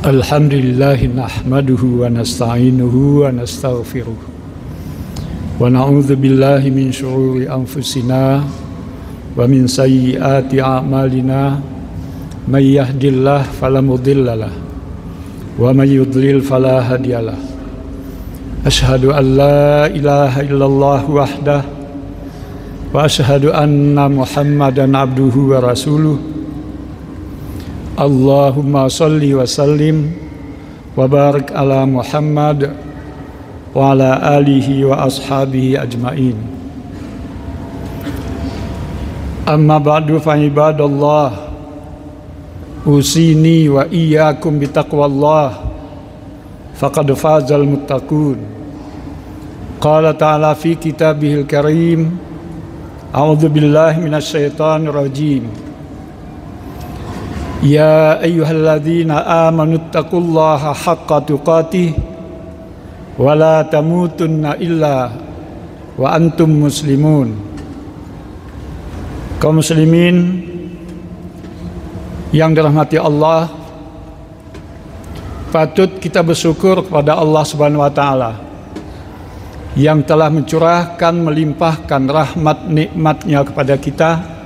Alhamdulillah nahmaduhu wa nasta'inuhu wa nastaghfiruh wa na'udzu billahi min syururi anfusina wa min sayyiati a'malina may yahdihillahu fala mudhillalah wa may yudlil fala hadiyalah. Asyhadu an la ilaha illallah wahdah wa asyhadu anna Muhammadan abduhu wa rasuluh. Allahumma salli wa sallim wa barik ala Muhammad wa ala alihi wa ashabihi ajma'in. Amma ba'du fa ibadallah, usini wa iyyakum bitaqwallah faqad fazal muttaqun. Qala ta'ala fi kitabihil karim, a'udzu billahi minasy syaithanir rajim. Ya ayyuhalladzina amanu taqullaha haqqa tuqatih wa la tamutunna illa wa antum muslimun. Kaum muslimin yang dirahmati Allah, patut kita bersyukur kepada Allah Subhanahu wa taala yang telah mencurahkan, melimpahkan rahmat nikmatnya kepada kita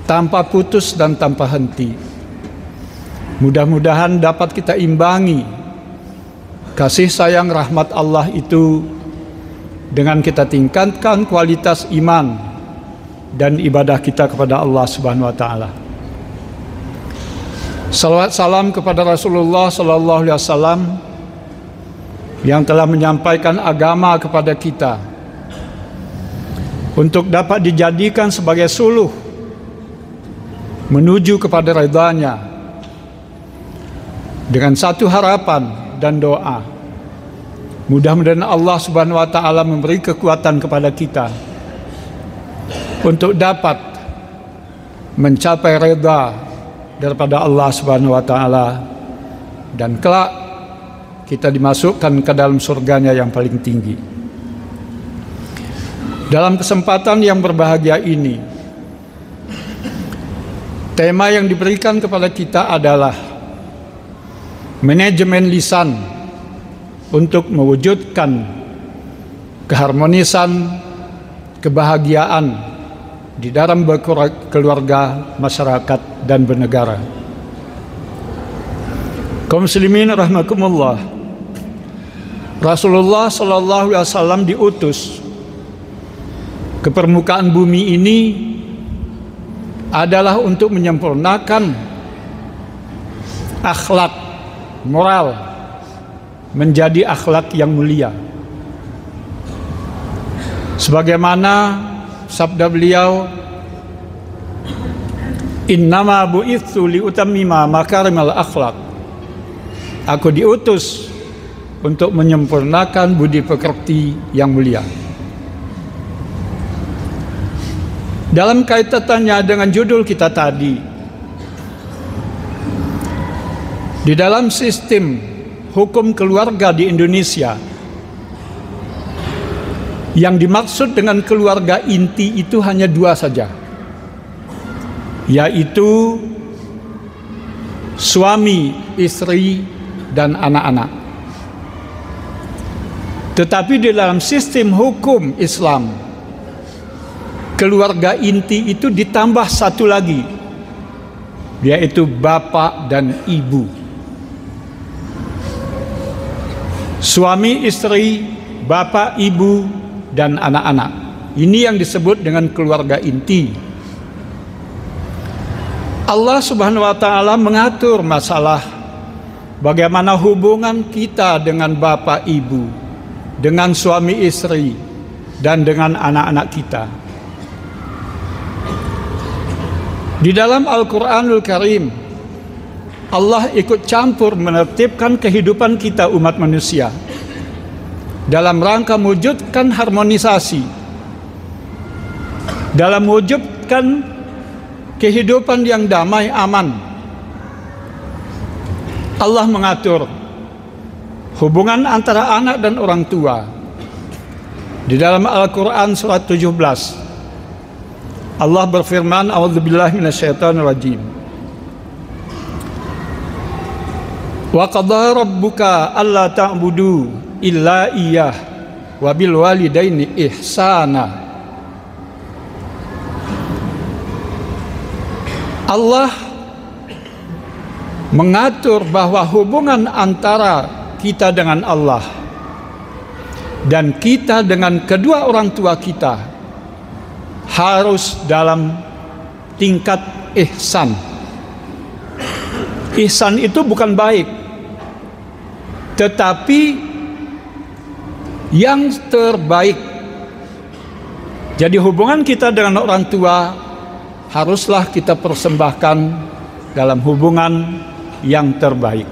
tanpa putus dan tanpa henti. Mudah-mudahan dapat kita imbangi kasih sayang rahmat Allah itu dengan kita tingkatkan kualitas iman dan ibadah kita kepada Allah Subhanahu wa taala. Salawat salam kepada Rasulullah sallallahu alaihi wasallam yang telah menyampaikan agama kepada kita untuk dapat dijadikan sebagai suluh menuju kepada ridha-Nya, dengan satu harapan dan doa, mudah-mudahan Allah Subhanahu wa taala memberi kekuatan kepada kita untuk dapat mencapai ridha daripada Allah Subhanahu wa taala dan kelak kita dimasukkan ke dalam surganya yang paling tinggi. Dalam kesempatan yang berbahagia ini, tema yang diberikan kepada kita adalah manajemen lisan untuk mewujudkan keharmonisan, kebahagiaan di dalam berkeluarga, masyarakat, dan bernegara. Kaum muslimin rahimakumullah, Rasulullah sallallahu alaihi wasallam diutus ke permukaan bumi ini adalah untuk menyempurnakan akhlak moral menjadi akhlak yang mulia. Sebagaimana sabda beliau, innama bu'itsu liutammima makarimal akhlak. Aku diutus untuk menyempurnakan budi pekerti yang mulia. Dalam kaitannya dengan judul kita tadi, di dalam sistem hukum keluarga di Indonesia, yang dimaksud dengan keluarga inti itu hanya dua saja, yaitu suami, istri, dan anak-anak. Tetapi di dalam sistem hukum Islam, keluarga inti itu ditambah satu lagi, yaitu bapak dan ibu. Suami, istri, bapak, ibu, dan anak-anak. Ini yang disebut dengan keluarga inti. Allah Subhanahu wa taala mengatur masalah bagaimana hubungan kita dengan bapak, ibu, dengan suami, istri, dan dengan anak-anak kita. Di dalam Al-Quranul Karim, Allah ikut campur menertibkan kehidupan kita umat manusia dalam rangka mewujudkan harmonisasi, dalam mewujudkan kehidupan yang damai, aman. Allah mengatur hubungan antara anak dan orang tua. Di dalam Al-Quran surat 17, Allah berfirman, a'udzubillahi minasyaitonir rajim. Wa qadha rabbuka alla ta'budu illa iyyah wa bil walidaini ihsana. Allah mengatur bahwa hubungan antara kita dengan Allah dan kita dengan kedua orang tua kita harus dalam tingkat ihsan. Ihsan itu bukan baik, tetapi yang terbaik. Jadi hubungan kita dengan orang tua haruslah kita persembahkan dalam hubungan yang terbaik.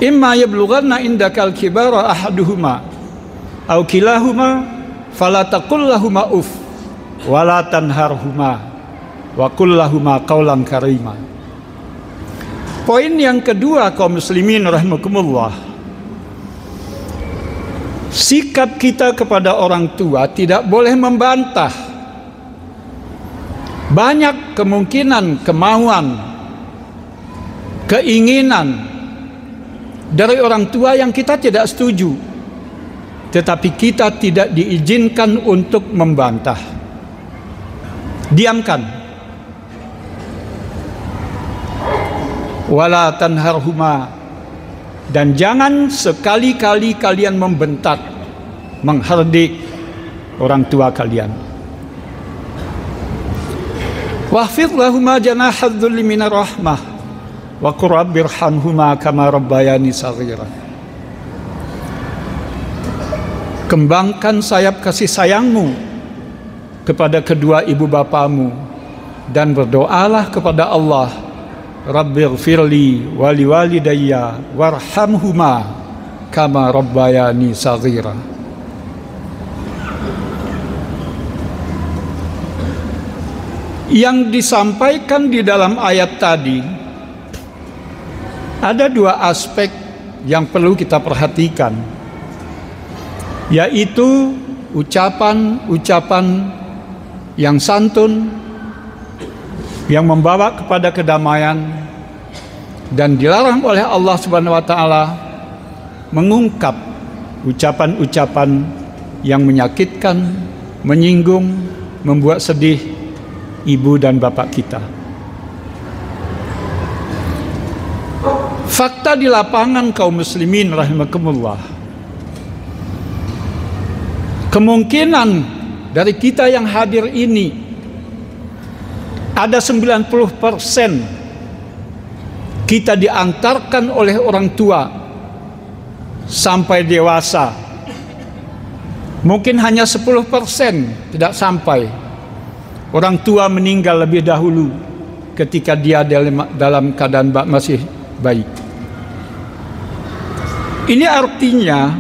Imma yablughanna indakal kibara ahaduhuma aw kilahuma fala taqul lahumā uff wa la tanharhumā wa qul lahumā qawlan karīmā. Poin yang kedua, kaum muslimin rahimakumullah, sikap kita kepada orang tua tidak boleh membantah. Banyak kemungkinan kemauan, keinginan dari orang tua yang kita tidak setuju, tetapi kita tidak diizinkan untuk membantah. Diamkan. Wala tanharhuma, dan jangan sekali-kali kalian membentak, menghardik orang tua kalian. Wahfidh lahuma janahadz dzulli minar rahmah wa qur rabbirhamhuma kama rabbayani shaghira. Kembangkan sayap kasih sayangmu kepada kedua ibu bapamu dan berdoalah kepada Allah, Rabbighfirli wa liwalidayya warhamhuma kama rabbayani shaghira. Yang disampaikan di dalam ayat tadi ada dua aspek yang perlu kita perhatikan, yaitu ucapan-ucapan yang santun, yang membawa kepada kedamaian, dan dilarang oleh Allah Subhanahu wa taala mengungkap ucapan-ucapan yang menyakitkan, menyinggung, membuat sedih ibu dan bapak kita. Fakta di lapangan, kaum muslimin rahimakumullah, kemungkinan dari kita yang hadir ini ada 90% kita diantarkan oleh orang tua sampai dewasa. Mungkin hanya 10% tidak sampai. Orang tua meninggal lebih dahulu ketika dia dalam keadaan masih baik. Ini artinya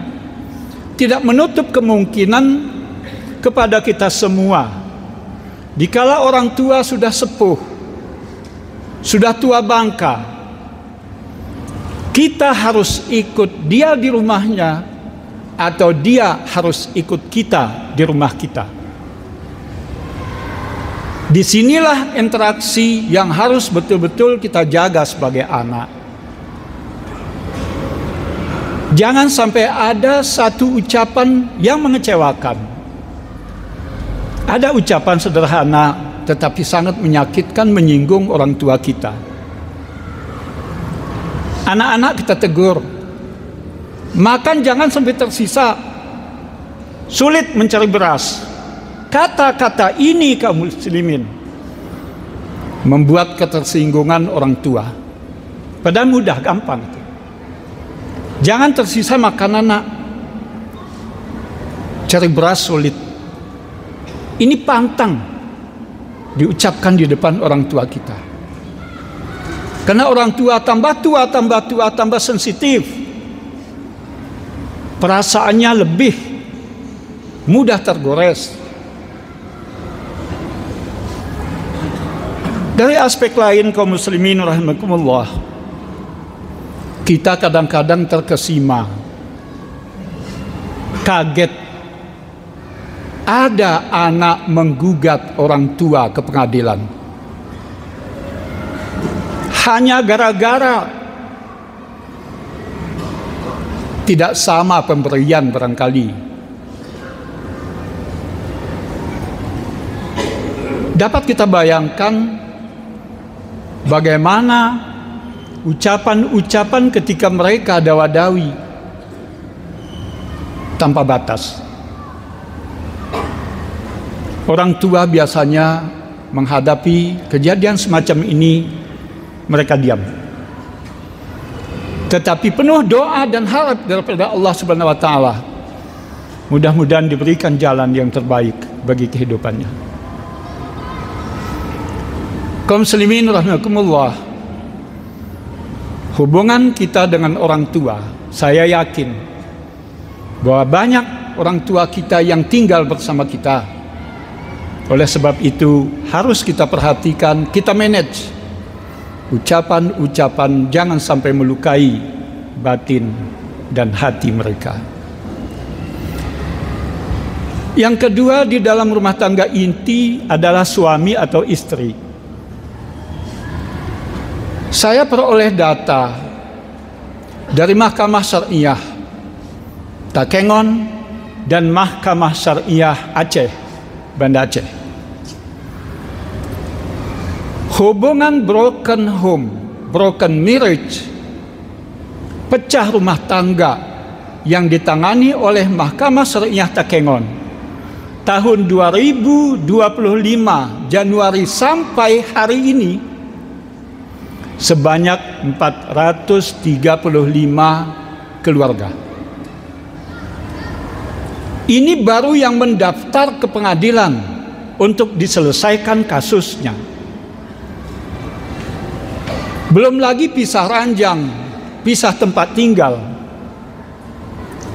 tidak menutup kemungkinan kepada kita semua, dikala orang tua sudah sepuh, sudah tua bangka, kita harus ikut dia di rumahnya atau dia harus ikut kita di rumah kita. Disinilah interaksi yang harus betul-betul kita jaga sebagai anak. Jangan sampai ada satu ucapan yang mengecewakan. Ada ucapan sederhana tetapi sangat menyakitkan, menyinggung orang tua kita. Anak-anak kita tegur, makan jangan sampai tersisa, sulit mencari beras. Kata-kata ini, kaum muslimin, membuat ketersinggungan orang tua. Padahal mudah, gampang. Jangan tersisa makanan, nak. Cari beras sulit. Ini pantang diucapkan di depan orang tua kita. Karena orang tua tambah tua, tambah sensitif. Perasaannya lebih mudah tergores. Dari aspek lain, kaum muslimin rahimakumullah, kita kadang-kadang terkesima, kaget. Ada anak menggugat orang tua ke pengadilan hanya gara-gara tidak sama pemberian barangkali. Dapat kita bayangkan bagaimana ucapan-ucapan ketika mereka dawa-dawi tanpa batas. Orang tua biasanya menghadapi kejadian semacam ini, mereka diam. Tetapi penuh doa dan harap daripada Allah Subhanahu wa taala, mudah-mudahan diberikan jalan yang terbaik bagi kehidupannya. Kaum muslimin rahimakumullah, hubungan kita dengan orang tua, saya yakin bahwa banyak orang tua kita yang tinggal bersama kita. Oleh sebab itu harus kita perhatikan, kita manage ucapan-ucapan, jangan sampai melukai batin dan hati mereka. Yang kedua, di dalam rumah tangga inti adalah suami atau istri. Saya peroleh data dari Mahkamah Syariah Takengon dan Mahkamah Syariah Aceh, Banda Aceh. Hubungan broken home, broken marriage, pecah rumah tangga yang ditangani oleh Mahkamah Syariah Takengon tahun 2025 Januari sampai hari ini sebanyak 435 keluarga. Ini baru yang mendaftar ke pengadilan untuk diselesaikan kasusnya. Belum lagi pisah ranjang, pisah tempat tinggal.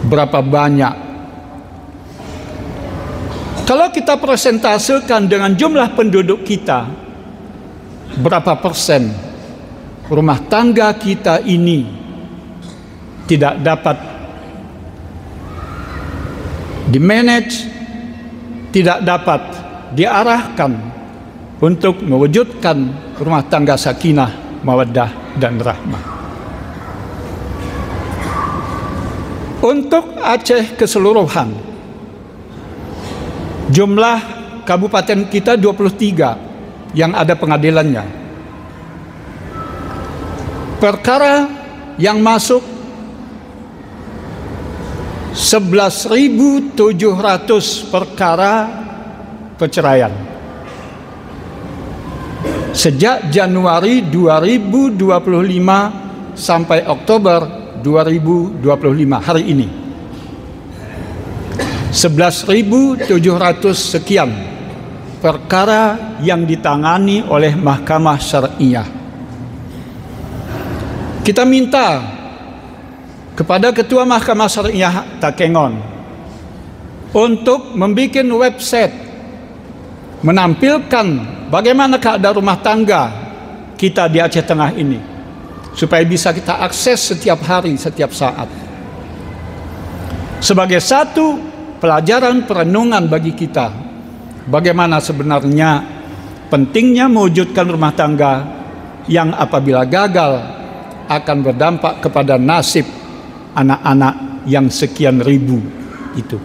Berapa banyak? Kalau kita presentasekan dengan jumlah penduduk kita, berapa persen rumah tangga kita ini tidak dapat dimanage, tidak dapat diarahkan untuk mewujudkan rumah tangga sakinah, mawaddah dan rahmah. Untuk Aceh keseluruhan, jumlah kabupaten kita 23 yang ada pengadilannya. Perkara yang masuk 11.700 perkara perceraian. Sejak Januari 2025 sampai Oktober 2025 hari ini. 11.700 sekian perkara yang ditangani oleh Mahkamah Syariah. Kita minta kepada Ketua Mahkamah Syariah Takengon untuk membuat website menampilkan bagaimana keadaan rumah tangga kita di Aceh Tengah ini, supaya bisa kita akses setiap hari, setiap saat, sebagai satu pelajaran perenungan bagi kita bagaimana sebenarnya pentingnya mewujudkan rumah tangga yang apabila gagal akan berdampak kepada nasib anak-anak yang sekian ribu itu.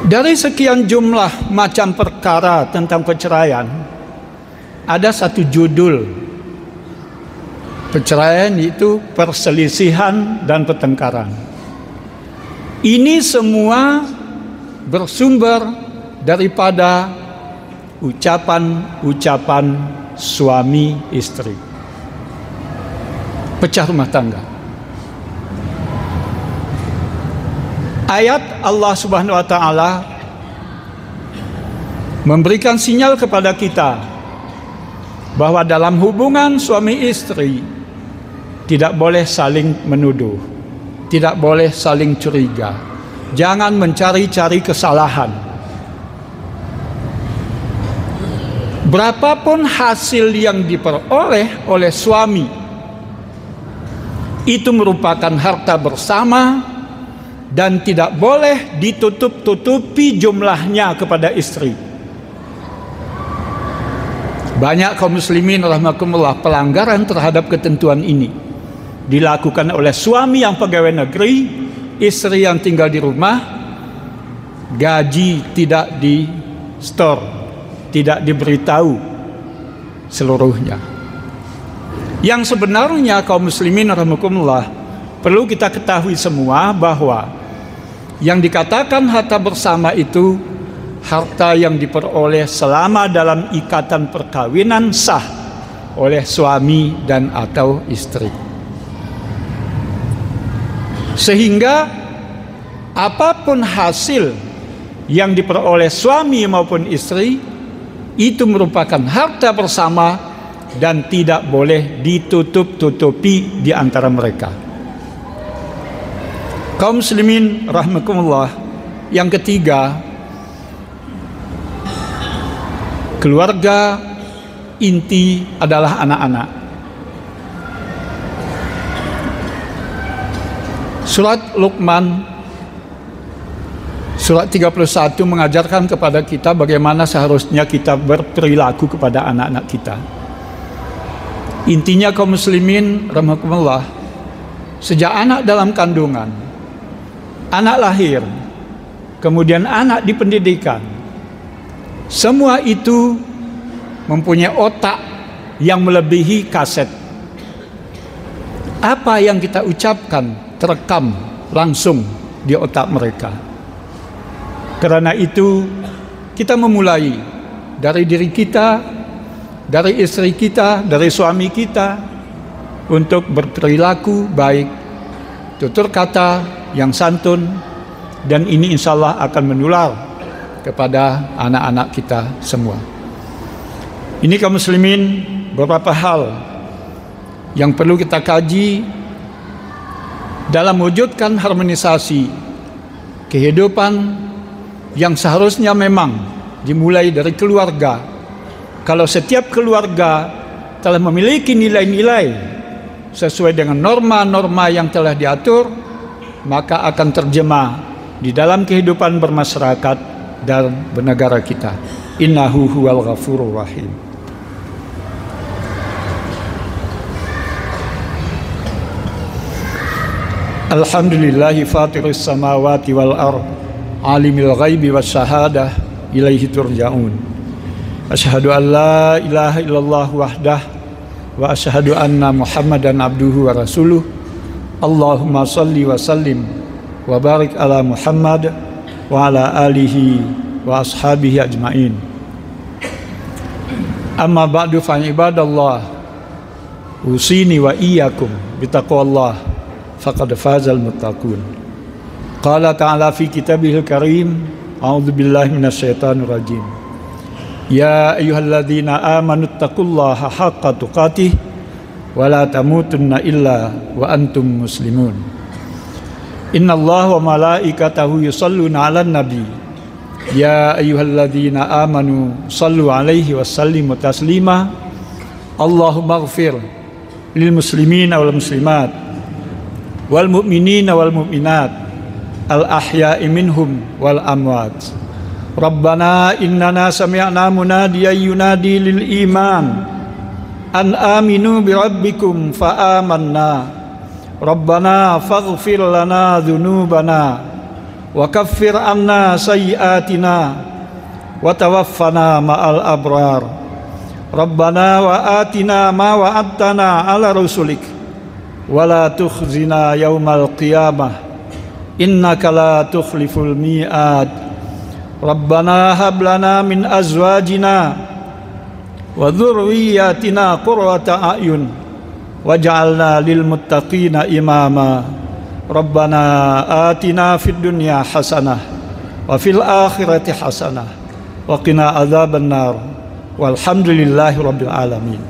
Dari sekian jumlah macam perkara tentang perceraian, ada satu judul perceraian, itu perselisihan dan pertengkaran. Ini semua bersumber daripada ucapan-ucapan suami istri. Pecah rumah tangga. Ayat Allah Subhanahu wa taala memberikan sinyal kepada kita bahwa dalam hubungan suami istri tidak boleh saling menuduh, tidak boleh saling curiga. Jangan mencari-cari kesalahan. Berapapun hasil yang diperoleh oleh suami, itu merupakan harta bersama dan tidak boleh ditutup-tutupi jumlahnya kepada istri. Banyak kaum muslimin rahimakumullah pelanggaran terhadap ketentuan ini. dilakukan oleh suami yang pegawai negeri, istri yang tinggal di rumah, gaji tidak di store, tidak diberitahu seluruhnya. Yang sebenarnya kaum muslimin rahimakumullah, perlu kita ketahui semua bahwa yang dikatakan harta bersama itu harta yang diperoleh selama dalam ikatan perkawinan sah oleh suami dan atau istri. Sehingga apapun hasil yang diperoleh suami maupun istri itu merupakan harta bersama dan tidak boleh ditutup-tutupi di antara mereka. Kaum muslimin rahimakumullah, yang ketiga, keluarga inti adalah anak-anak. Surat Luqman surat 31 mengajarkan kepada kita bagaimana seharusnya kita berperilaku kepada anak-anak kita. Intinya kaum muslimin rahimakumullah, sejak anak dalam kandungan, anak lahir, kemudian anak di pendidikan, semua itu mempunyai otak yang melebihi kaset. Apa yang kita ucapkan terekam langsung di otak mereka. Karena itu kita memulai dari diri kita, dari istri kita, dari suami kita, untuk berperilaku baik, tutur kata yang santun, dan ini insya Allah akan menular kepada anak-anak kita semua. Ini kaum muslimin, beberapa hal yang perlu kita kaji dalam mewujudkan harmonisasi kehidupan yang seharusnya memang dimulai dari keluarga. Kalau setiap keluarga telah memiliki nilai-nilai sesuai dengan norma-norma yang telah diatur, maka akan terjemah di dalam kehidupan bermasyarakat dan bernegara kita. Innahu huwal ghafurur rahim. Alhamdulillahi fatirus samawati wal ard, alimil ghaibi was syahadah, ilaihi turja'un. Asyhadu an la ilaha illallah wahdah wa asyhadu anna Muhammadan abduhu wa rasuluh. Allahumma salli wa sallim wa barik ala Muhammad wa ala alihi wa ashabihi ajmain. Amma ba'du fa ibadallah, usini wa iyyakum bitaqwallah faqad fazal muttaqun. Qala ta'ala fi kitabihil karim, a'udzu billahi minasyaitonir rajim. Ya ayyuhalladzina amanu taqullaha haqqa tuqatih wa la tamutunna illa wa antum muslimun. Innallaha wa malaikatahu yusalluna 'alan nabi. Ya ayyuhalladzina amanu sallu 'alaihi wa sallimu taslima. Allahumma ighfir lil muslimina wal muslimat wal mu'minina wal mu'minat al ahya'i minhum wal amwat. Rabbana innana sami'na munadiyan yunadi lil iman an aminu bi rabbikum fa amanna. Rabbana faghfir lana dhunubana wa kaffir anna sayyi'atina wa tawaffana ma'al abrar. Rabbana wa atina ma wa'adtana ala rusulik wa la tukhzina yaumal qiyamah innaka la tukhliful mi'ad. Rabbana hab lana min azwajina wa dhurriyyatina qurrata a'yun waj'alna lil muttaqina imama. Rabbana atina fid dunya hasanah wa fil akhirati hasanah wa qina adzabannar. Walhamdulillahi rabbil alamin.